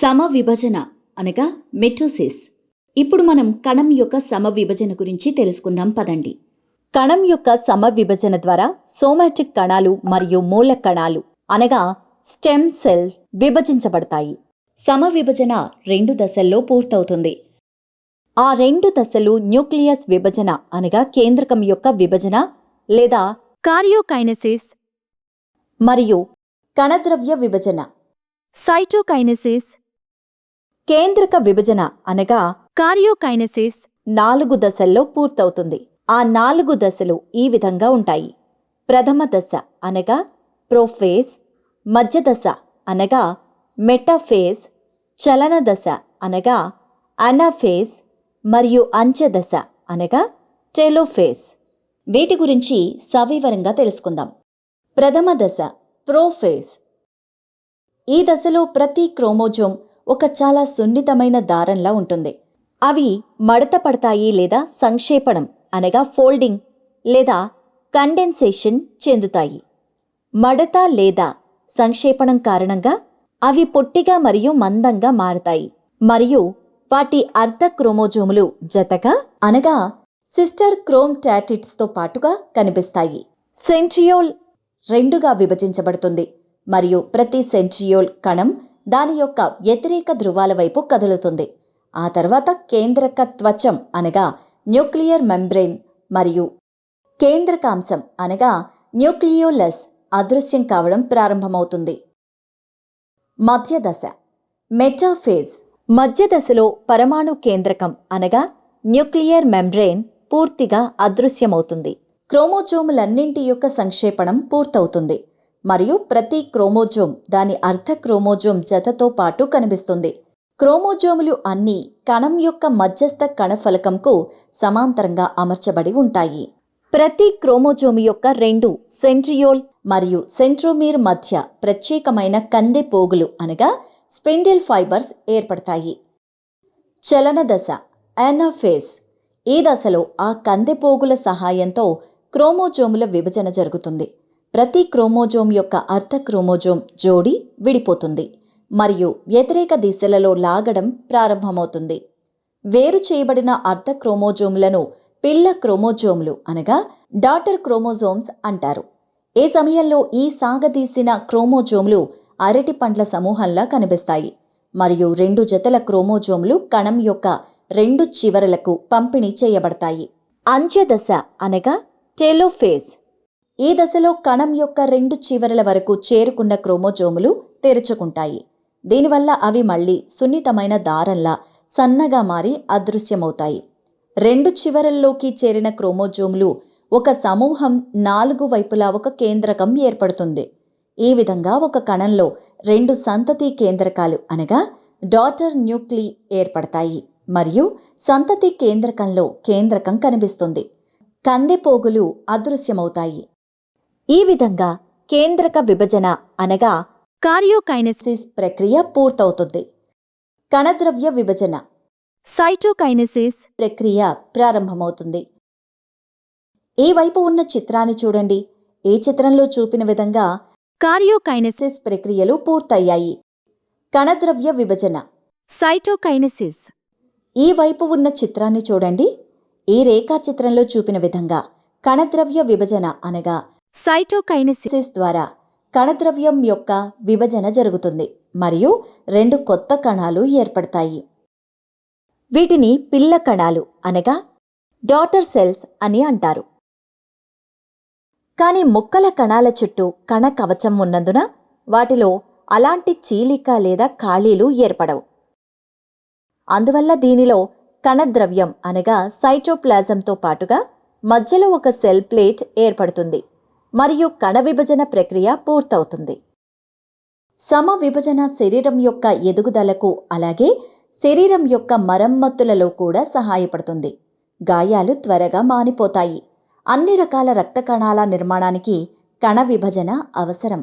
సమవిభజన అనగా మెటోసిస్. ఇప్పుడు మనం కణం యొక్క సమవిభజన గురించి తెలుసుకుందాం పదండి. కణం యొక్క సమవిభజన ద్వారా సోమాటిక్ కణాలు మరియు మూల కణాలు అనగా స్టెమ్ సెల్స్ విభజించబడతాయి. సమవిభజన 2 దశల్లో పూర్తవుతుంది. ఆ 2 దశలు న్యూక్లియస్ విభజన అనగా కేంద్రకం యొక్క విభజన లేదా కార్యోకైనసిస్ మరియు కణద్రవ్య విభజన సైటోకైనసిస్ కేంద్రక విభజన అనగా కార్యోకైనసిస్ 4 దశల్లో పూర్తవుతుంది. ఆ 4 దశలు ఈ విధంగా ఉంటాయి. ప్రథమ దశ అనగా ప్రోఫేజ్, మధ్య దశ అనగా మెటాఫేజ్, చలన దశ అనగా అనాఫేజ్ మరియు అంత్య దశ అనగా టెలోఫేజ్. వీటి గురించి సవివరంగా తెలుసుకుందాం. ప్రథమ దశ ప్రోఫేజ్. ఈ దశలో ప్రతి క్రోమోజోమ్ ఒక చాలా సున్నితమైన దారంలా ఉంటుంది. అవి మడత పడతాయి లేదా సంక్షేపణం అనగా ఫోల్డింగ్ లేదా కండెన్సేషన్ చెందుతాయి. మడత లేదా సంక్షేపణం కారణంగా అవి పొట్టిగా మరియు మందంగా మారతాయి మరియు వాటి అర్ధ క్రోమోజోములు జతగా అనగా సిస్టర్ క్రోమ్టాటిడ్స్తో పాటుగా కనిపిస్తాయి. సెంట్రియోల్ 2గా విభజించబడుతుంది మరియు ప్రతి సెంట్రియోల్ కణం దాని యొక్క వ్యతిరేక ధృవాల వైపు కదులుతుంది. ఆ తర్వాత కేంద్రక త్వచం అనగా న్యూక్లియర్ మెంబ్రెయిన్ మరియు కేంద్రకాంశం అనగా న్యూక్లియోలస్ అదృశ్యం కావడం ప్రారంభమవుతుంది. మధ్య దశ మెటాఫేజ్. మధ్య దశలో పరమాణు కేంద్రకం అనగా న్యూక్లియర్ మెంబ్రెయిన్ పూర్తిగా అదృశ్యమవుతుంది. క్రోమోజోములన్నింటి యొక్క సంక్షేపణం పూర్తవుతుంది మరియు ప్రతి క్రోమోజోమ్ దాని అర్ధ క్రోమోజోమ్ జతతో పాటు కనిపిస్తుంది. క్రోమోజోములు అన్నీ కణం యొక్క మధ్యస్థ కణఫలకంకు సమాంతరంగా అమర్చబడి ఉంటాయి. ప్రతి క్రోమోజోము యొక్క 2 సెంట్రియోల్ మరియు సెంట్రోమీర్ మధ్య ప్రత్యేకమైన కందె పోగులు అనగా స్పిండిల్ ఫైబర్స్ ఏర్పడతాయి. చలన దశ అనాఫేజ్. ఈ దశలో ఆ కందె పోగుల సహాయంతో క్రోమోజోముల విభజన జరుగుతుంది. ప్రతి క్రోమోజోమ్ యొక్క అర్ధ క్రోమోజోమ్ జోడి విడిపోతుంది మరియు వ్యతిరేక దిశలలో లాగడం ప్రారంభమవుతుంది. వేరు చేయబడిన అర్ధ క్రోమోజోములను పిల్ల క్రోమోజోములు అనగా డాటర్ క్రోమోజోమ్స్ అంటారు. ఈ సమయంలో ఈ సాగదీసిన క్రోమోజోములు అరటి పండ్ల సమూహంలా కనిపిస్తాయి మరియు 2 జతల క్రోమోజోములు కణం యొక్క 2 చివరలకు పంపిణీ చేయబడతాయి. అంత్య దశ అనగా టెలోఫేజ్. ఈ దశలో కణం యొక్క 2 చివరల వరకు చేరుకున్న క్రోమోజోములు తెరుచుకుంటాయి. దీనివల్ల అవి మళ్ళీ సున్నితమైన దారంలా సన్నగా మారి అదృశ్యమవుతాయి. 2 చివరల్లోకి చేరిన క్రోమోజోములు ఒక సమూహం 4 వైపులా ఒక కేంద్రకం ఏర్పడుతుంది. ఈ విధంగా ఒక కణంలో 2 సంతతి కేంద్రకాలు అనగా డాటర్ న్యూక్లీ ఏర్పడతాయి మరియు సంతతి కేంద్రకంలో కేంద్రకం కనిపిస్తుంది. కందెపోగులు అదృశ్యమవుతాయి. ఈ విధంగా కేంద్రక విభజన అనగా కార్యోకైనసిస్ ప్రక్రియ పూర్తవుతుంది. కణద్రవ్య విభజన సైటోకైనసిస్ ప్రక్రియ ప్రారంభమవుతుంది. ఈ వైపు ఉన్న చిత్రాన్ని చూడండి. ఈ చిత్రంలో చూపిన విధంగా కార్యోకైనసిస్ ప్రక్రియలు పూర్తయ్యాయి. కణద్రవ్య విభజన సైటోకైనసిస్. ఈ వైపు ఉన్న చిత్రాన్ని చూడండి. ఈ రేఖాచిత్రంలో చూపిన విధంగా కణద్రవ్య విభజన అనగా సైటోకైనసిస్ ద్వారా కణద్రవ్యం యొక్క విభజన జరుగుతుంది మరియు 2 కొత్త కణాలు ఏర్పడతాయి. వీటిని పిల్ల కణాలు అనగా డాటర్ సెల్స్ అని అంటారు. కానీ ముక్కల కణాల చుట్టూ కణ కవచం ఉన్నందున వాటిలో అలాంటి చీలిక లేదా ఖాళీలు ఏర్పడవు. అందువల్ల దీనిలో కణద్రవ్యం అనగా సైటోప్లాజంతో పాటుగా మధ్యలో ఒక సెల్ ప్లేట్ ఏర్పడుతుంది మరియు కణ విభజన ప్రక్రియ పూర్తవుతుంది. సమవిభజన శరీరం యొక్క ఎదుగుదలకు అలాగే శరీరం యొక్క మరమ్మతులలో కూడా సహాయపడుతుంది. గాయాలు త్వరగా మానిపోతాయి. అన్ని రకాల రక్త కణాల నిర్మాణానికి కణ విభజన అవసరం.